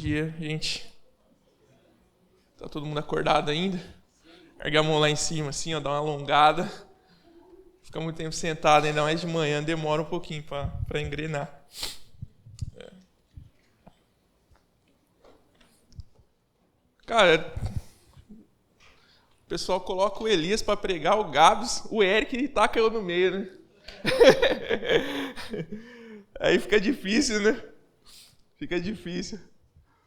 Dia, gente. Tá todo mundo acordado ainda? Erga a mão lá em cima, assim, ó, dá uma alongada. Fica muito tempo sentado, ainda mais de manhã, demora um pouquinho para engrenar. Cara, o pessoal coloca o Elias para pregar, o Gabs, o Eric taca eu no meio, né? Aí fica difícil, né? Fica difícil.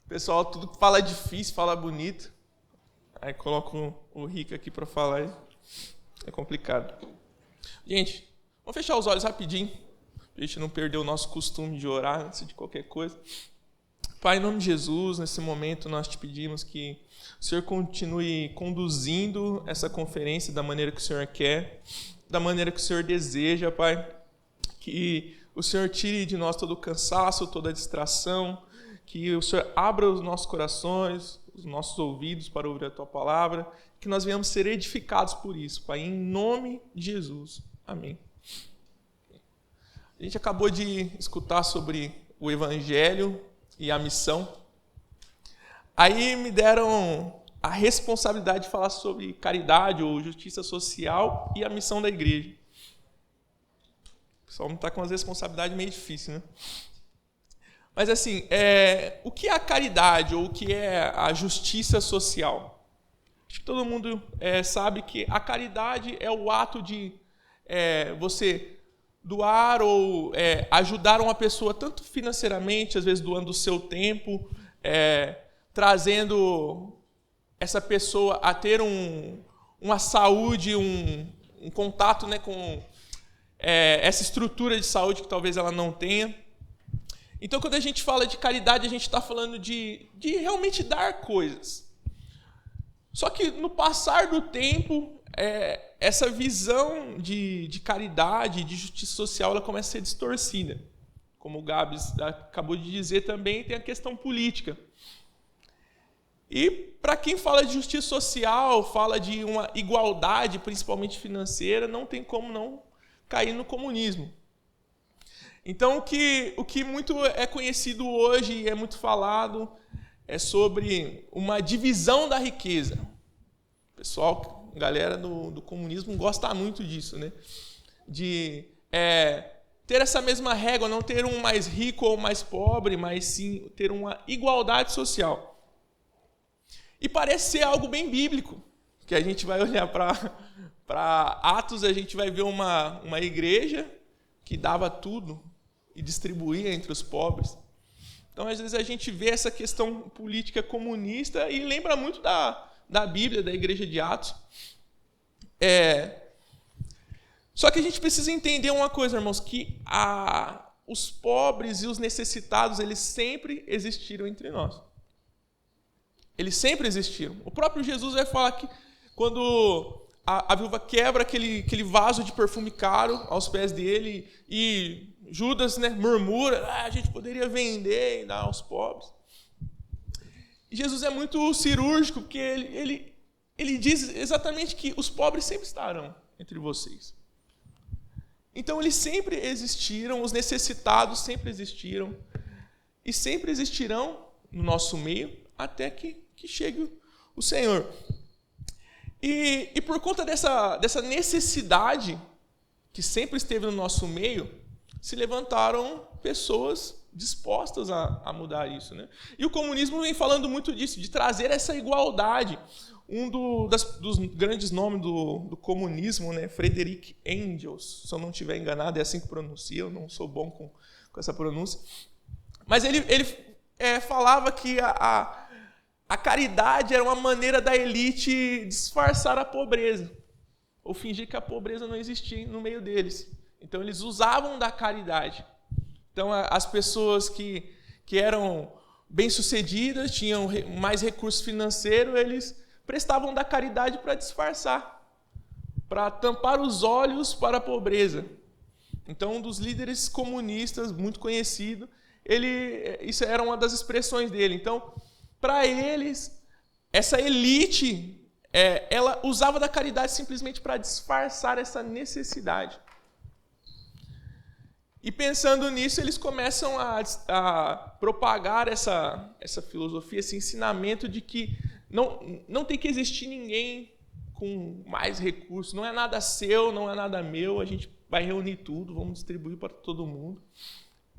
O pessoal tudo fala difícil, fala bonito. Aí coloca o Rico aqui para falar. É complicado. Gente, vamos fechar os olhos rapidinho, para a gente não perder o nosso costume de orar antes de qualquer coisa. Pai, em nome de Jesus, nesse momento nós te pedimos que o Senhor continue conduzindo essa conferência da maneira que o Senhor quer, da maneira que o Senhor deseja, Pai. Que o Senhor tire de nós todo o cansaço, toda a distração, que o Senhor abra os nossos corações, os nossos ouvidos para ouvir a Tua palavra, que nós venhamos ser edificados por isso, Pai, em nome de Jesus. Amém. A gente acabou de escutar sobre o Evangelho e a missão. Aí me deram a responsabilidade de falar sobre caridade ou justiça social e a missão da igreja. O pessoal não está com as responsabilidades meio difíceis, né? Mas assim, o que é a caridade ou o que é a justiça social? Acho que todo mundo sabe que a caridade é o ato de você doar ou ajudar uma pessoa, tanto financeiramente, às vezes doando o seu tempo, trazendo essa pessoa a ter uma saúde, um contato, né, com essa estrutura de saúde que talvez ela não tenha. Então, quando a gente fala de caridade, a gente está falando de realmente dar coisas. Só que no passar do tempo, essa visão de caridade, de justiça social, ela começa a ser distorcida. Como o Gabs acabou de dizer também, tem a questão política. E para quem fala de justiça social, fala de uma igualdade, principalmente financeira, não tem como não cair no comunismo. Então, o que muito é conhecido hoje e é muito falado é sobre uma divisão da riqueza. O pessoal, a galera do comunismo gosta muito disso, né? De ter essa mesma régua, não ter um mais rico ou mais pobre, mas sim ter uma igualdade social. E parece ser algo bem bíblico, que a gente vai olhar para Atos, a gente vai ver uma igreja que dava tudo e distribuía entre os pobres. Então, às vezes, a gente vê essa questão política comunista e lembra muito da Bíblia, da igreja de Atos. Só que a gente precisa entender uma coisa, irmãos, que os pobres e os necessitados, eles sempre existiram entre nós. Eles sempre existiram. O próprio Jesus vai falar que quando a viúva quebra aquele vaso de perfume caro aos pés dele e Judas, né, murmura, a gente poderia vender e dar aos pobres. E Jesus é muito cirúrgico, porque ele diz exatamente que os pobres sempre estarão entre vocês. Então, eles sempre existiram, os necessitados sempre existiram, e sempre existirão no nosso meio, até que chegue o Senhor. E por conta dessa necessidade que sempre esteve no nosso meio, se levantaram pessoas dispostas a mudar isso, né? E o comunismo vem falando muito disso, de trazer essa igualdade. Dos grandes nomes do comunismo, né, Friedrich Engels, se eu não estiver enganado, é assim que pronuncia, eu não sou bom com essa pronúncia. Mas ele falava que a caridade era uma maneira da elite disfarçar a pobreza, ou fingir que a pobreza não existia no meio deles. Então, eles usavam da caridade. Então, as pessoas que eram bem-sucedidas, tinham mais recursos financeiros, eles prestavam da caridade para disfarçar, para tampar os olhos para a pobreza. Então, um dos líderes comunistas, muito conhecido, isso era uma das expressões dele. Então, para eles, essa elite, ela usava da caridade simplesmente para disfarçar essa necessidade. E pensando nisso, eles começam a propagar essa filosofia, esse ensinamento de que não tem que existir ninguém com mais recursos, não é nada seu, não é nada meu, a gente vai reunir tudo, vamos distribuir para todo mundo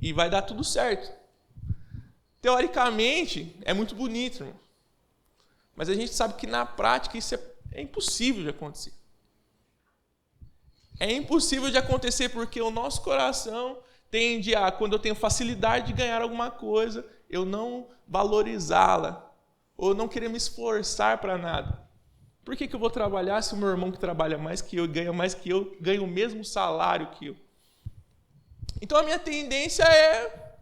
e vai dar tudo certo. Teoricamente, é muito bonito, irmão. Mas a gente sabe que na prática isso é impossível de acontecer. É impossível de acontecer porque o nosso coração tende a, quando eu tenho facilidade de ganhar alguma coisa, eu não valorizá-la, ou não querer me esforçar para nada. Por que eu vou trabalhar se o meu irmão que trabalha mais que eu, ganha mais que eu, ganha o mesmo salário que eu? Então a minha tendência é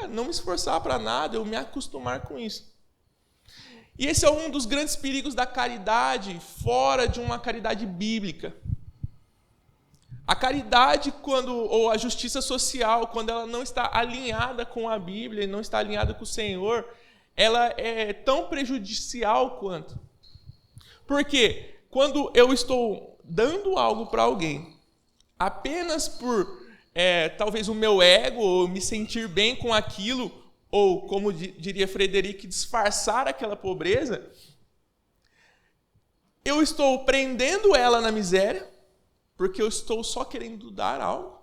não me esforçar para nada, eu me acostumar com isso. E esse é um dos grandes perigos da caridade fora de uma caridade bíblica. A caridade, ou a justiça social, quando ela não está alinhada com a Bíblia, não está alinhada com o Senhor, ela é tão prejudicial quanto. Porque quando eu estou dando algo para alguém, apenas por talvez o meu ego, ou me sentir bem com aquilo, ou, como diria Frederic, disfarçar aquela pobreza, eu estou prendendo ela na miséria, porque eu estou só querendo dar algo,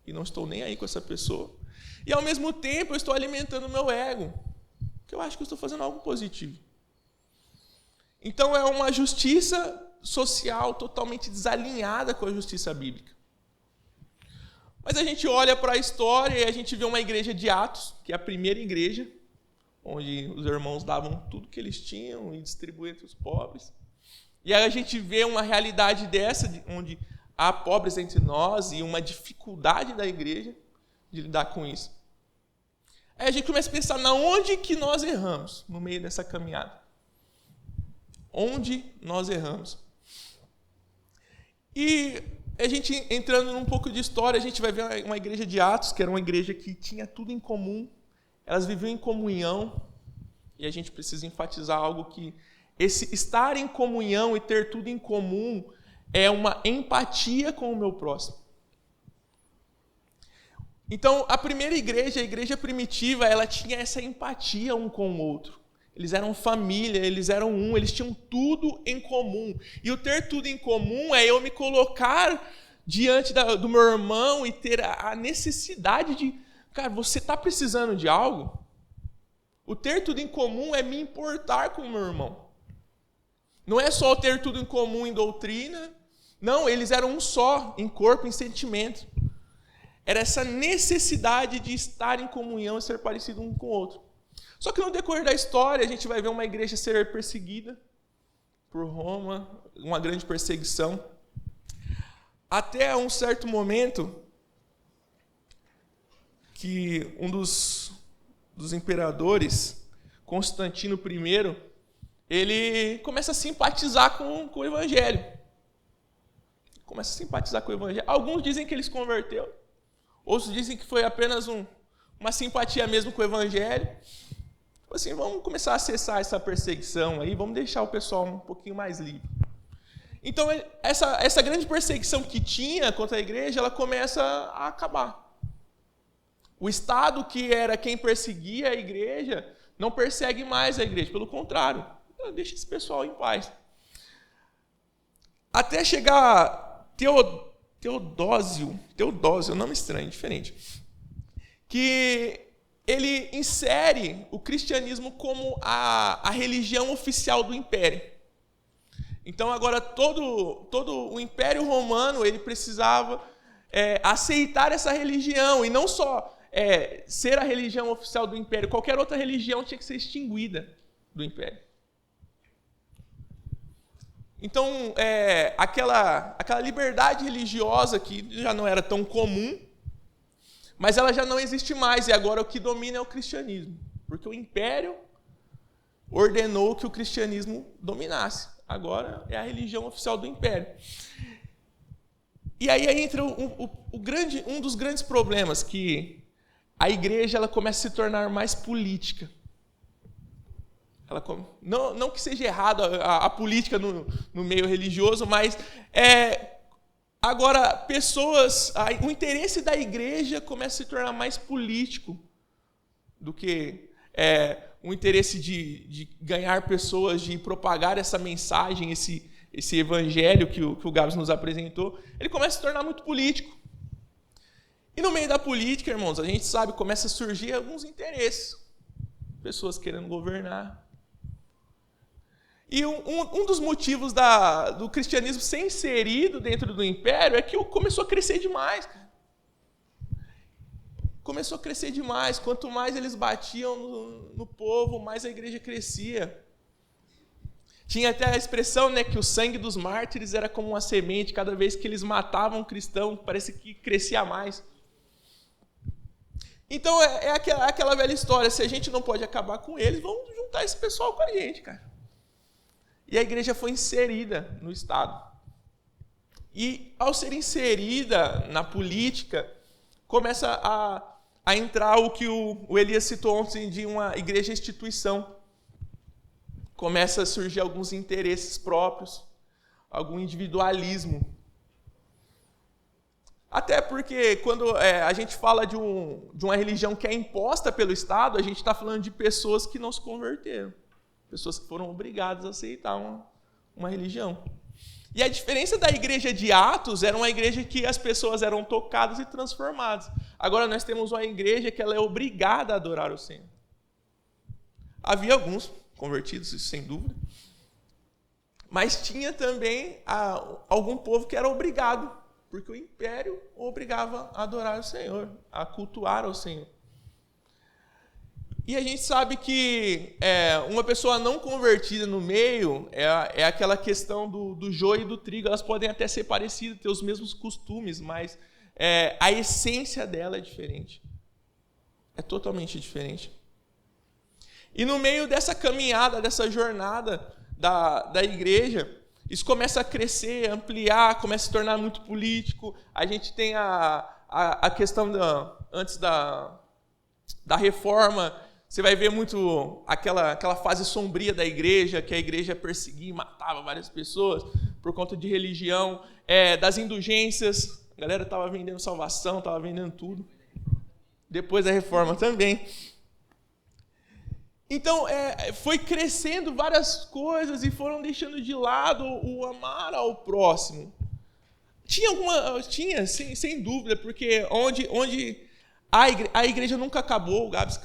e não estou nem aí com essa pessoa. E, ao mesmo tempo, eu estou alimentando o meu ego, porque eu acho que eu estou fazendo algo positivo. Então, é uma justiça social totalmente desalinhada com a justiça bíblica. Mas a gente olha para a história e a gente vê uma igreja de Atos, que é a primeira igreja, onde os irmãos davam tudo que eles tinham e distribuíam entre os pobres. E aí a gente vê uma realidade dessa, onde há pobres entre nós e uma dificuldade da igreja de lidar com isso. Aí a gente começa a pensar, na onde que nós erramos no meio dessa caminhada? Onde nós erramos? E a gente, entrando num pouco de história, a gente vai ver uma igreja de Atos, que era uma igreja que tinha tudo em comum, elas viviam em comunhão, e a gente precisa enfatizar algo que esse estar em comunhão e ter tudo em comum é uma empatia com o meu próximo. Então, a primeira igreja, a igreja primitiva, ela tinha essa empatia um com o outro. Eles eram família, eles eram um, eles tinham tudo em comum. E o ter tudo em comum é eu me colocar diante do meu irmão e ter a necessidade de... Cara, você está precisando de algo? O ter tudo em comum é me importar com o meu irmão. Não é só o ter tudo em comum em doutrina. Não, eles eram um só, em corpo, em sentimento. Era essa necessidade de estar em comunhão e ser parecido um com o outro. Só que no decorrer da história, a gente vai ver uma igreja ser perseguida por Roma, uma grande perseguição. Até um certo momento que um dos imperadores, Constantino I, ele começa a simpatizar com o evangelho. Começa a simpatizar com o evangelho. Alguns dizem que ele se converteu, outros dizem que foi apenas uma simpatia mesmo com o evangelho. Assim, vamos começar a cessar essa perseguição aí, vamos deixar o pessoal um pouquinho mais livre. Então, essa grande perseguição que tinha contra a igreja, ela começa a acabar. O Estado, que era quem perseguia a igreja, não persegue mais a igreja, pelo contrário, deixa esse pessoal em paz. Até chegar Teodósio, nome estranho, diferente, que ele insere o cristianismo como a religião oficial do império. Então, agora, todo o Império Romano ele precisava aceitar essa religião, e não só ser a religião oficial do império, qualquer outra religião tinha que ser extinguida do império. Então, aquela liberdade religiosa que já não era tão comum, mas ela já não existe mais, e agora o que domina é o cristianismo. Porque o império ordenou que o cristianismo dominasse. Agora é a religião oficial do império. E aí entra um dos grandes problemas, que a igreja ela começa a se tornar mais política. Não que seja errado a política no meio religioso, mas Agora, o interesse da igreja começa a se tornar mais político do que o interesse de ganhar pessoas, de propagar essa mensagem, esse evangelho que o Gabs nos apresentou. Ele começa a se tornar muito político. E no meio da política, irmãos, a gente sabe, começa a surgir alguns interesses. Pessoas querendo governar. E um dos motivos do cristianismo ser inserido dentro do império é que começou a crescer demais. Começou a crescer demais. Quanto mais eles batiam no povo, mais a igreja crescia. Tinha até a expressão, né, que o sangue dos mártires era como uma semente. Cada vez que eles matavam um cristão, parece que crescia mais. Então, é aquela velha história. Se a gente não pode acabar com eles, vamos juntar esse pessoal com a gente, cara. E a igreja foi inserida no Estado. E, ao ser inserida na política, começa a entrar o que o Elias citou ontem de uma igreja-instituição. Começa a surgir alguns interesses próprios, algum individualismo. Até porque, quando a gente fala de uma religião que é imposta pelo Estado, a gente está falando de pessoas que não se converteram. Pessoas que foram obrigadas a aceitar uma religião. E a diferença da igreja de Atos era uma igreja que as pessoas eram tocadas e transformadas. Agora nós temos uma igreja que ela é obrigada a adorar o Senhor. Havia alguns convertidos, isso sem dúvida. Mas tinha também algum povo que era obrigado, porque o império o obrigava a adorar o Senhor, a cultuar ao Senhor. E a gente sabe que uma pessoa não convertida no meio é aquela questão do joio e do trigo. Elas podem até ser parecidas, ter os mesmos costumes, mas a essência dela é diferente. É totalmente diferente. E no meio dessa caminhada, dessa jornada da igreja, isso começa a crescer, ampliar, começa a se tornar muito político. A gente tem a questão antes da reforma. Você vai ver muito aquela fase sombria da igreja, que a igreja perseguia e matava várias pessoas por conta de religião, das indulgências. A galera estava vendendo salvação, estava vendendo tudo. Depois da reforma também. Então, foi crescendo várias coisas e foram deixando de lado o amar ao próximo. Tinha, sem dúvida, porque onde a igreja nunca acabou, o Gabs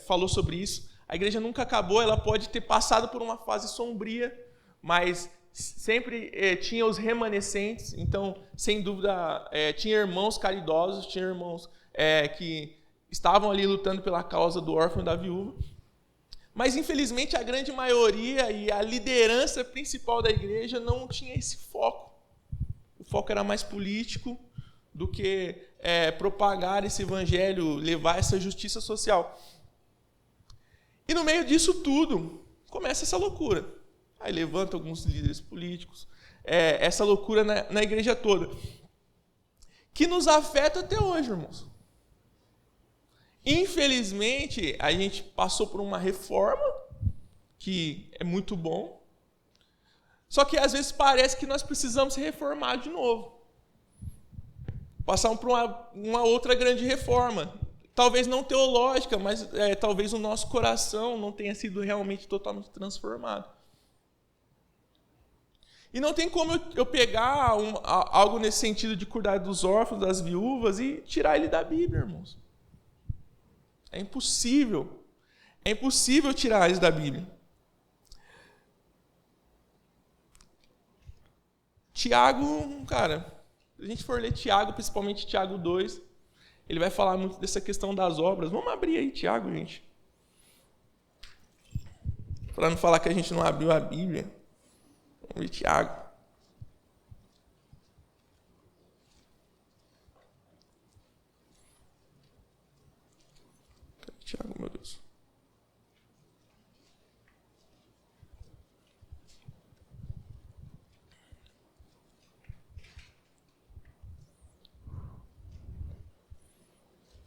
falou sobre isso, a igreja nunca acabou, ela pode ter passado por uma fase sombria, mas sempre tinha os remanescentes, então, sem dúvida, tinha irmãos caridosos, tinha irmãos que estavam ali lutando pela causa do órfão e da viúva, mas, infelizmente, a grande maioria e a liderança principal da igreja não tinha esse foco. O foco era mais político do que propagar esse evangelho, levar essa justiça social. E no meio disso tudo, começa essa loucura. Aí levanta alguns líderes políticos, essa loucura na igreja toda, que nos afeta até hoje, irmãos. Infelizmente, a gente passou por uma reforma, que é muito bom, só que às vezes parece que nós precisamos se reformar de novo. Passamos por uma outra grande reforma. Talvez não teológica, mas talvez o nosso coração não tenha sido realmente totalmente transformado. E não tem como eu pegar algo nesse sentido de cuidar dos órfãos, das viúvas, e tirar ele da Bíblia, irmãos. É impossível. É impossível tirar eles da Bíblia. Tiago, cara, se a gente for ler Tiago, principalmente Tiago 2, ele vai falar muito dessa questão das obras. Vamos abrir aí Tiago, gente. Para não falar que a gente não abriu a Bíblia. Vamos ver Tiago. Tiago, meu Deus.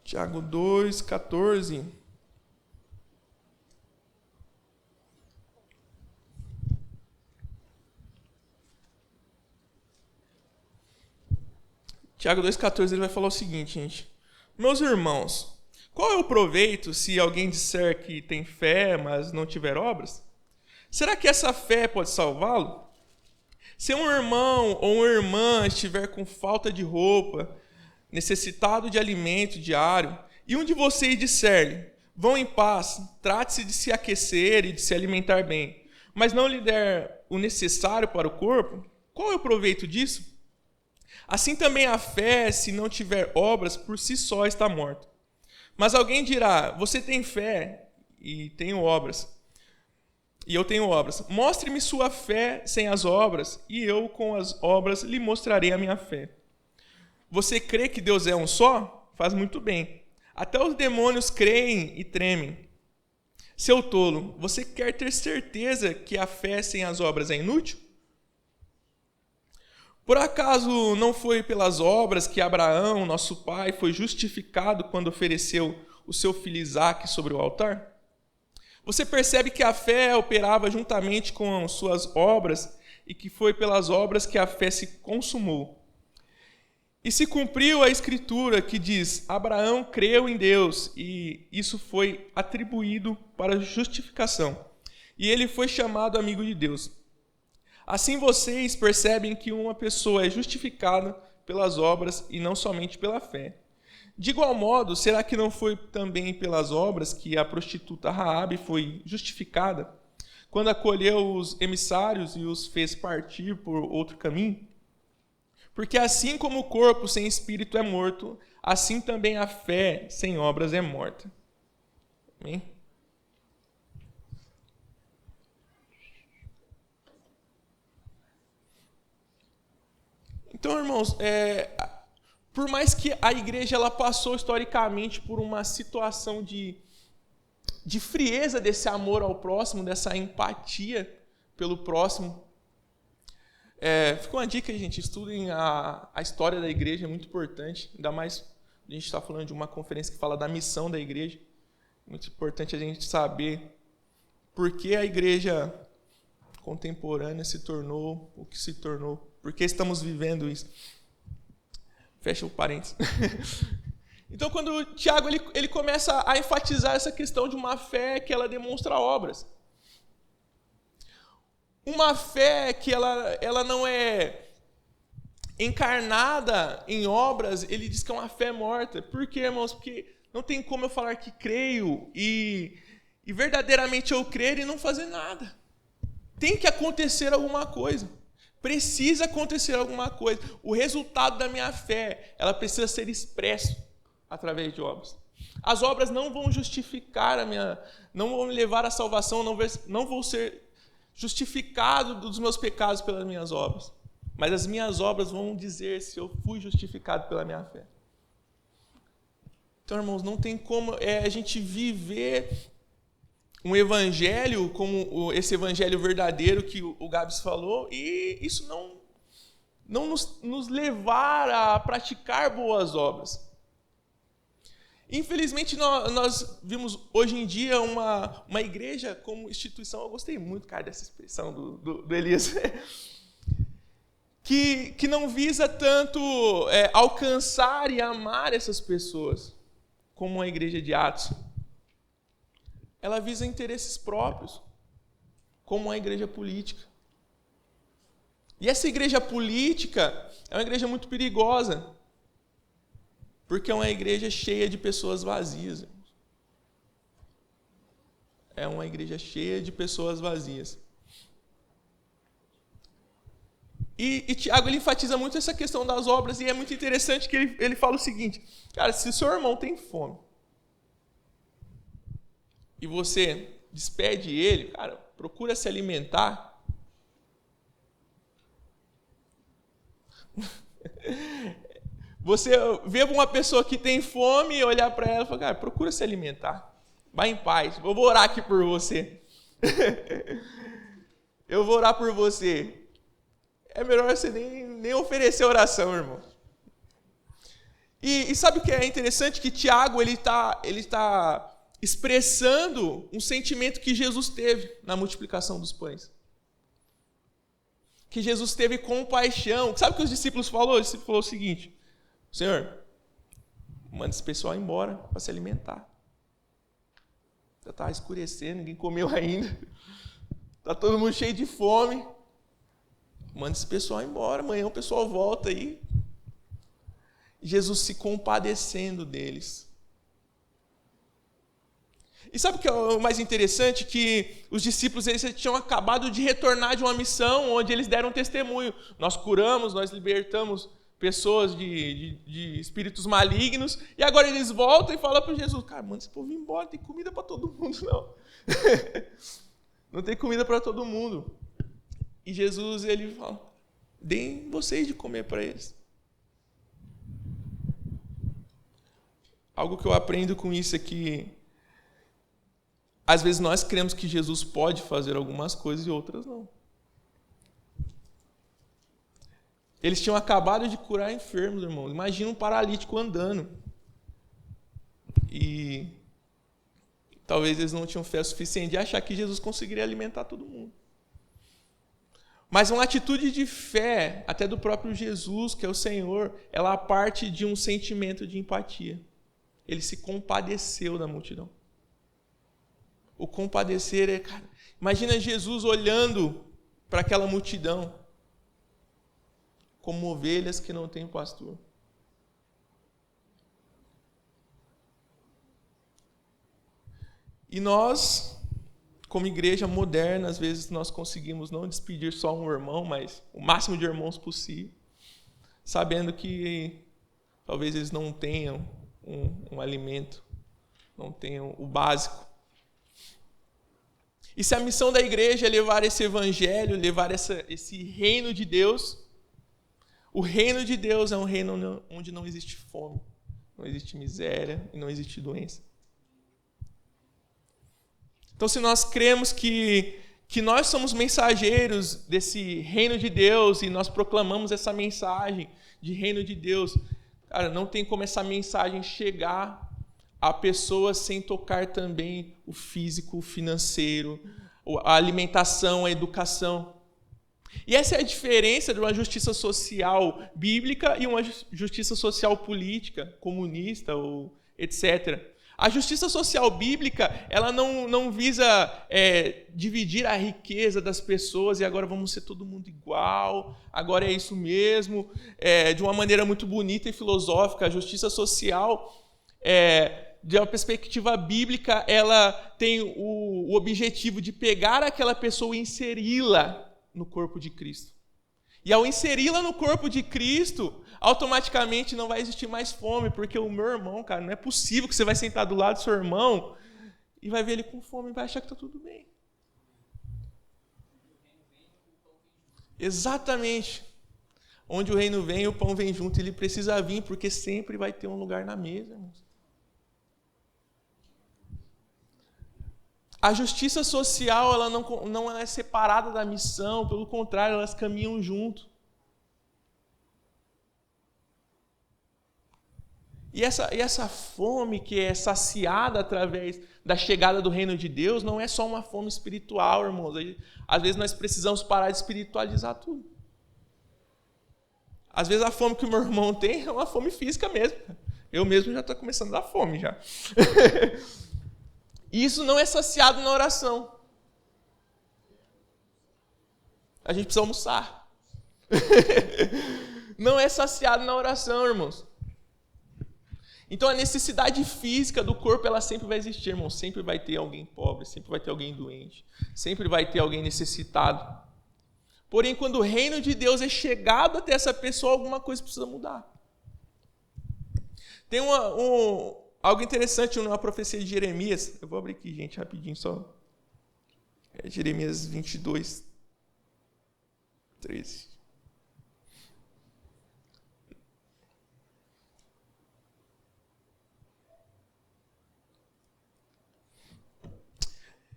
Tiago 2, 14. Tiago 2,14, ele vai falar o seguinte, gente. Meus irmãos, qual é o proveito se alguém disser que tem fé, mas não tiver obras? Será que essa fé pode salvá-lo? Se um irmão ou uma irmã estiver com falta de roupa, necessitado de alimento diário, e um de vocês disser-lhe, vão em paz, trate-se de se aquecer e de se alimentar bem, mas não lhe der o necessário para o corpo, qual é o proveito disso? Assim também a fé, se não tiver obras, por si só está morta. Mas alguém dirá, você tem fé e tenho obras, e eu tenho obras. Mostre-me sua fé sem as obras, e eu com as obras lhe mostrarei a minha fé. Você crê que Deus é um só? Faz muito bem. Até os demônios creem e tremem. Seu tolo, você quer ter certeza que a fé sem as obras é inútil? Por acaso não foi pelas obras que Abraão, nosso pai, foi justificado quando ofereceu o seu filho Isaque sobre o altar? Você percebe que a fé operava juntamente com suas obras e que foi pelas obras que a fé se consumou. E se cumpriu a escritura que diz, Abraão creu em Deus e isso foi atribuído para justificação. E ele foi chamado amigo de Deus. Assim vocês percebem que uma pessoa é justificada pelas obras e não somente pela fé. De igual modo, será que não foi também pelas obras que a prostituta Raabe foi justificada, quando acolheu os emissários e os fez partir por outro caminho? Porque assim como o corpo sem espírito é morto, assim também a fé sem obras é morta. Amém? Então, irmãos, por mais que a igreja ela passou historicamente por uma situação de frieza desse amor ao próximo, dessa empatia pelo próximo, fica uma dica aí, gente, estudem a história da igreja, é muito importante, ainda mais a gente está falando de uma conferência que fala da missão da igreja, muito importante a gente saber por que a igreja contemporânea se tornou o que se tornou, por que estamos vivendo isso. Fecha o parênteses. Então, quando o Tiago ele começa a enfatizar essa questão de uma fé que ela demonstra obras. Uma fé que ela não é encarnada em obras, ele diz que é uma fé morta. Por quê, irmãos? Porque não tem como eu falar que creio e verdadeiramente eu crer e não fazer nada. Tem que acontecer alguma coisa. Precisa acontecer alguma coisa. O resultado da minha fé, ela precisa ser expresso através de obras. As obras não vão justificar não vão me levar à salvação, não vou ser justificado dos meus pecados pelas minhas obras. Mas as minhas obras vão dizer se eu fui justificado pela minha fé. Então, irmãos, não tem como a gente viver um evangelho como esse evangelho verdadeiro que o Gabs falou, e isso não nos levar a praticar boas obras. Infelizmente, nós vimos hoje em dia uma igreja como instituição, eu gostei muito, cara, dessa expressão do Elias, que não visa tanto alcançar e amar essas pessoas, como a igreja de Atos. Ela visa interesses próprios, como a igreja política. E essa igreja política é uma igreja muito perigosa, porque é uma igreja cheia de pessoas vazias. É uma igreja cheia de pessoas vazias. E Tiago ele enfatiza muito essa questão das obras, e é muito interessante que ele fala o seguinte, cara, se o seu irmão tem fome, e você despede ele, cara, procura se alimentar. Você vê uma pessoa que tem fome e olhar para ela e falar, cara, procura se alimentar. Vai em paz, eu vou orar aqui por você. Eu vou orar por você. É melhor você nem oferecer oração, irmão. E sabe o que é interessante? Que Tiago ele tá expressando um sentimento que Jesus teve na multiplicação dos pães. Que Jesus teve compaixão. Sabe o que os discípulos falaram? Os discípulos falaram o seguinte, Senhor, manda esse pessoal embora para se alimentar. Já está escurecendo, ninguém comeu ainda. Está todo mundo cheio de fome. Manda esse pessoal embora, amanhã o pessoal volta aí. Jesus se compadecendo deles. E sabe o que é o mais interessante? Que os discípulos eles tinham acabado de retornar de uma missão onde eles deram testemunho. Nós curamos, nós libertamos pessoas de espíritos malignos. E agora eles voltam e falam para Jesus, cara, manda esse povo embora, não tem comida para todo mundo, não. Não tem comida para todo mundo. E Jesus, ele fala, deem vocês de comer para eles. Algo que eu aprendo com isso é que às vezes nós cremos que Jesus pode fazer algumas coisas e outras não. Eles tinham acabado de curar enfermos, irmão. Imagina um paralítico andando. E talvez eles não tinham fé suficiente de achar que Jesus conseguiria alimentar todo mundo. Mas uma atitude de fé, até do próprio Jesus, que é o Senhor, ela parte de um sentimento de empatia. Ele se compadeceu da multidão. O compadecer é... Cara, imagina Jesus olhando para aquela multidão como ovelhas que não têm pastor. E nós, como igreja moderna, às vezes nós conseguimos não despedir só um irmão, mas o máximo de irmãos possível, sabendo que talvez eles não tenham um alimento, não tenham o básico. E se a missão da igreja é levar esse evangelho, levar esse reino de Deus, o reino de Deus é um reino onde não existe fome, não existe miséria e não existe doença. Então, se nós cremos que nós somos mensageiros desse reino de Deus e nós proclamamos essa mensagem de reino de Deus, cara, não tem como essa mensagem chegar a pessoas sem tocar também o físico, o financeiro, a alimentação, a educação. E essa é a diferença de uma justiça social bíblica e uma justiça social política, comunista ou etc. A justiça social bíblica, ela não visa dividir a riqueza das pessoas e agora vamos ser todo mundo igual, agora é isso mesmo, de uma maneira muito bonita e filosófica. A justiça social, de uma perspectiva bíblica, ela tem o objetivo de pegar aquela pessoa e inseri-la no corpo de Cristo. E ao inseri-la no corpo de Cristo, automaticamente não vai existir mais fome, porque o meu irmão, cara, não é possível que você vai sentar do lado do seu irmão e vai ver ele com fome e vai achar que está tudo bem. Exatamente. Onde o reino vem, o pão vem junto. Ele precisa vir, porque sempre vai ter um lugar na mesa, irmãos. A justiça social, ela não é separada da missão, pelo contrário, elas caminham junto. E essa fome que é saciada através da chegada do reino de Deus não é só uma fome espiritual, irmãos. Às vezes nós precisamos parar de espiritualizar tudo. Às vezes a fome que o meu irmão tem é uma fome física mesmo. Eu mesmo já estou começando a dar fome já. E isso não é saciado na oração. A gente precisa almoçar. Não é saciado na oração, irmãos. Então a necessidade física do corpo, ela sempre vai existir, irmão. Sempre vai ter alguém pobre, sempre vai ter alguém doente, sempre vai ter alguém necessitado. Porém, quando o reino de Deus é chegado até essa pessoa, alguma coisa precisa mudar. Tem algo interessante numa profecia de Jeremias. Eu vou abrir aqui, gente, rapidinho só. Jeremias 22, 13.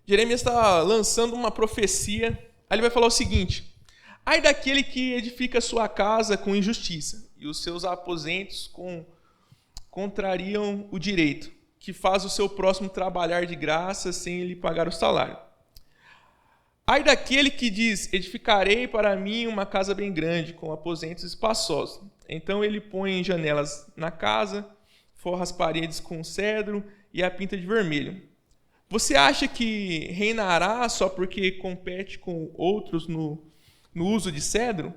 Jeremias está lançando uma profecia. Aí ele vai falar o seguinte: ai daquele que edifica sua casa com injustiça, e os seus aposentos contrariam o direito, que faz o seu próximo trabalhar de graça sem lhe pagar o salário. Ai daquele que diz, edificarei para mim uma casa bem grande, com aposentos espaçosos. Então ele põe janelas na casa, forra as paredes com cedro e a pinta de vermelho. Você acha que reinará só porque compete com outros no uso de cedro?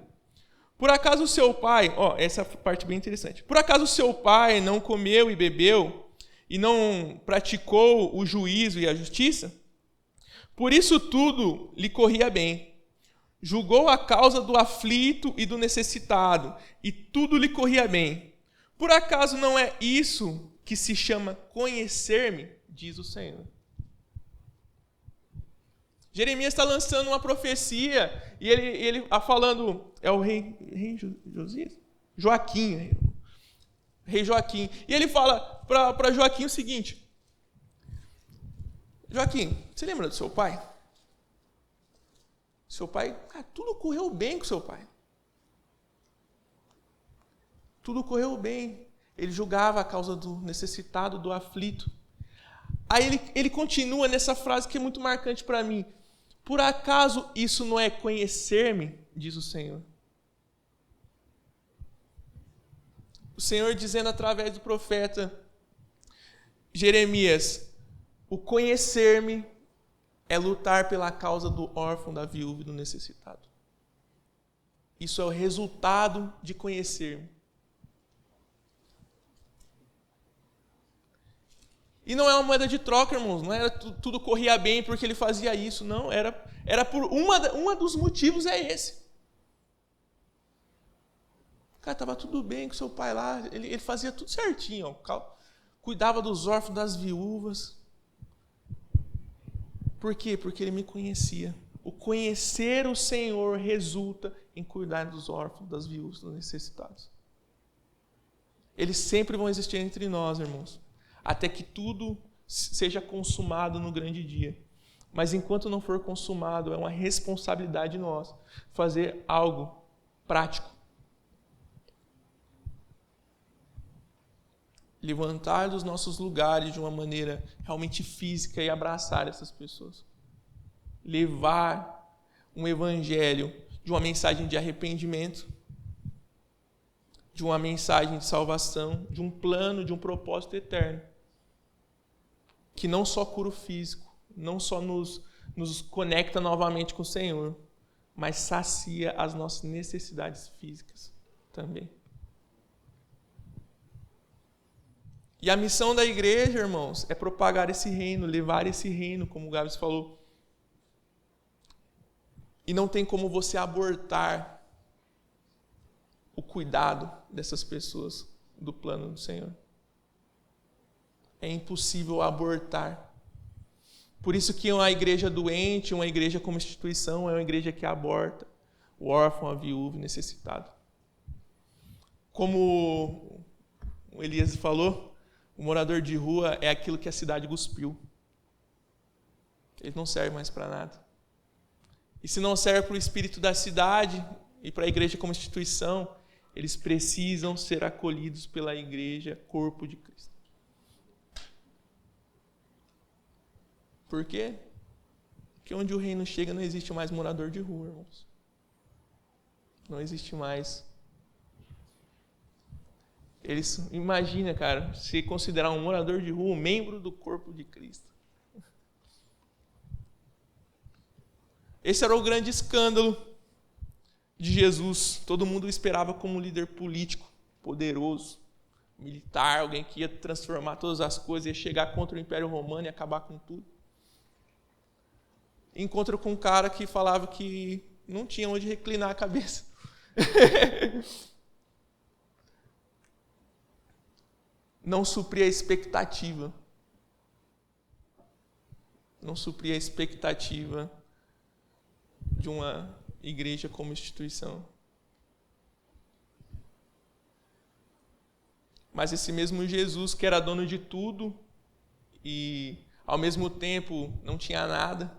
Por acaso o seu pai, essa parte bem interessante. Por acaso o seu pai não comeu e bebeu e não praticou o juízo e a justiça? Por isso tudo lhe corria bem. Julgou a causa do aflito e do necessitado, e tudo lhe corria bem. Por acaso não é isso que se chama conhecer-me, diz o Senhor. Jeremias está lançando uma profecia, e ele está falando, é o rei Josias? Joaquim, rei Joaquim. E ele fala para Joaquim o seguinte: Joaquim, você lembra do seu pai? Seu pai, tudo correu bem com seu pai. Tudo correu bem. Ele julgava a causa do necessitado, do aflito. Aí ele continua nessa frase que é muito marcante para mim. Por acaso isso não é conhecer-me, diz o Senhor? O Senhor dizendo através do profeta Jeremias: o conhecer-me é lutar pela causa do órfão, da viúva e do necessitado. Isso é o resultado de conhecer-me. E não é uma moeda de troca, irmãos. Não era tudo corria bem porque ele fazia isso. Não, era por uma dos motivos é esse. Cara, estava tudo bem com seu pai lá. Ele fazia tudo certinho. Cuidava dos órfãos, das viúvas. Por quê? Porque ele me conhecia. O conhecer o Senhor resulta em cuidar dos órfãos, das viúvas, dos necessitados. Eles sempre vão existir entre nós, irmãos, até que tudo seja consumado no grande dia. Mas enquanto não for consumado, é uma responsabilidade nossa fazer algo prático. Levantar dos nossos lugares de uma maneira realmente física e abraçar essas pessoas. Levar um evangelho de uma mensagem de arrependimento, de uma mensagem de salvação, de um plano, de um propósito eterno, que não só cura o físico, não só nos conecta novamente com o Senhor, mas sacia as nossas necessidades físicas também. E a missão da igreja, irmãos, é propagar esse reino, levar esse reino, como o Gabs falou. E não tem como você abortar o cuidado dessas pessoas do plano do Senhor. É impossível abortar. Por isso que uma igreja doente, uma igreja como instituição, é uma igreja que aborta o órfão, a viúva, o necessitado. Como o Elias falou, o morador de rua é aquilo que a cidade cuspiu. Ele não serve mais para nada. E se não serve para o espírito da cidade e para a igreja como instituição, eles precisam ser acolhidos pela igreja, corpo de Cristo. Por quê? Porque onde o reino chega não existe mais morador de rua, irmãos. Não existe mais. Imagina, cara, se considerar um morador de rua um membro do corpo de Cristo. Esse era o grande escândalo de Jesus. Todo mundo o esperava como um líder político, poderoso, militar, alguém que ia transformar todas as coisas, ia chegar contra o Império Romano e acabar com tudo. Encontra com um cara que falava que não tinha onde reclinar a cabeça. Não supria a expectativa. Não supria a expectativa de uma igreja como instituição. Mas esse mesmo Jesus, que era dono de tudo e ao mesmo tempo não tinha nada,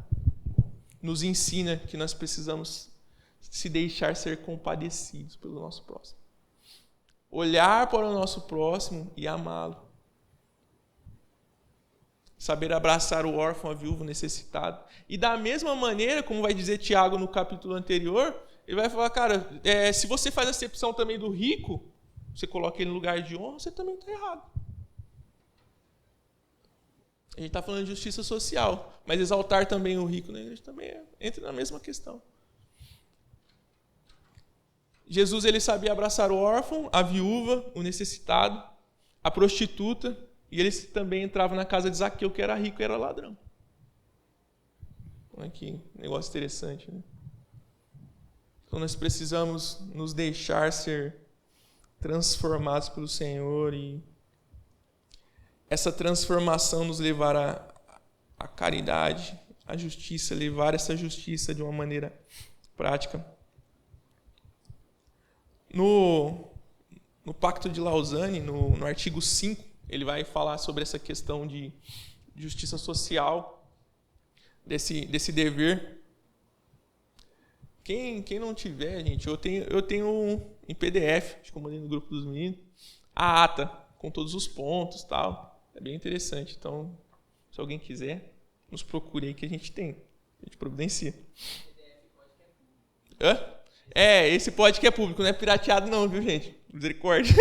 nos ensina que nós precisamos se deixar ser compadecidos pelo nosso próximo. Olhar para o nosso próximo e amá-lo. saber abraçar o órfão, a viúva, o necessitado. E da mesma maneira, como vai dizer Tiago no capítulo anterior, ele vai falar, cara, se você faz a acepção também do rico, você coloca ele no lugar de honra, você também está errado. A gente está falando de justiça social, mas exaltar também o rico na igreja também entra na mesma questão. Jesus ele sabia abraçar o órfão, a viúva, o necessitado, a prostituta, e ele também entrava na casa de Zaqueu, que era rico e era ladrão. Olha que negócio interessante, né? Então nós precisamos nos deixar ser transformados pelo Senhor e essa transformação nos levar à caridade, à justiça, levar essa justiça de uma maneira prática. No Pacto de Lausanne, no artigo 5, ele vai falar sobre essa questão de justiça social, desse dever. Quem não tiver, gente, eu tenho em PDF, acho que eu mandei no grupo dos meninos, a ata com todos os pontos e tal. É bem interessante. Então, se alguém quiser, nos procure aí que a gente tem. A gente providencia. Hã? Esse pode que é público, não é pirateado não, viu, gente? Misericórdia.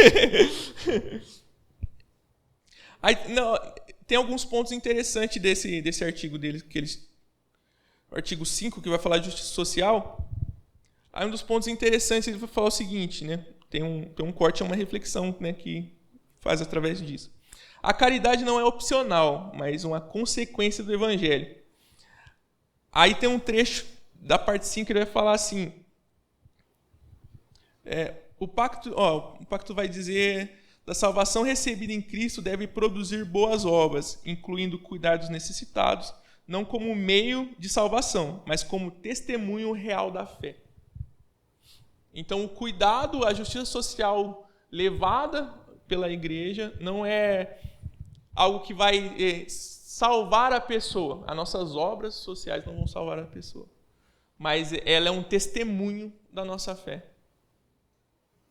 Aí, não, tem alguns pontos interessantes desse artigo deles, o artigo 5, que vai falar de justiça social. Aí um dos pontos interessantes, ele vai falar o seguinte, né? Tem um corte, uma reflexão, né, que faz através disso. A caridade não é opcional, mas uma consequência do evangelho. Aí tem um trecho da parte 5 que ele vai falar assim, o pacto vai dizer, da salvação recebida em Cristo deve produzir boas obras, incluindo cuidar dos necessitados, não como meio de salvação, mas como testemunho real da fé. Então, o cuidado, a justiça social levada pela igreja não é algo que vai salvar a pessoa. As nossas obras sociais não vão salvar a pessoa. Mas ela é um testemunho da nossa fé.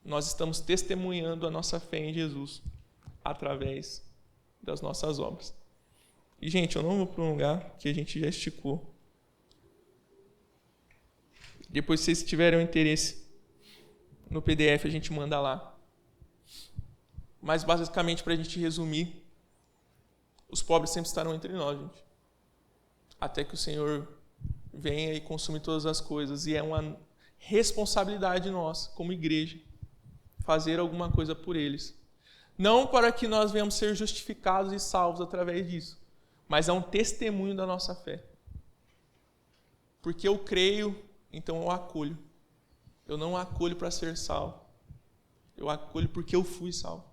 Nós estamos testemunhando a nossa fé em Jesus através das nossas obras. E, gente, eu não vou prolongar, porque a gente já esticou. Depois, se vocês tiverem interesse no PDF, a gente manda lá. Mas, basicamente, para a gente resumir, os pobres sempre estarão entre nós, gente. Até que o Senhor venha e consuma todas as coisas. E é uma responsabilidade nossa, como igreja, fazer alguma coisa por eles. Não para que nós venhamos ser justificados e salvos através disso, mas é um testemunho da nossa fé. Porque eu creio, então eu acolho. Eu não acolho para ser salvo. Eu acolho porque eu fui salvo.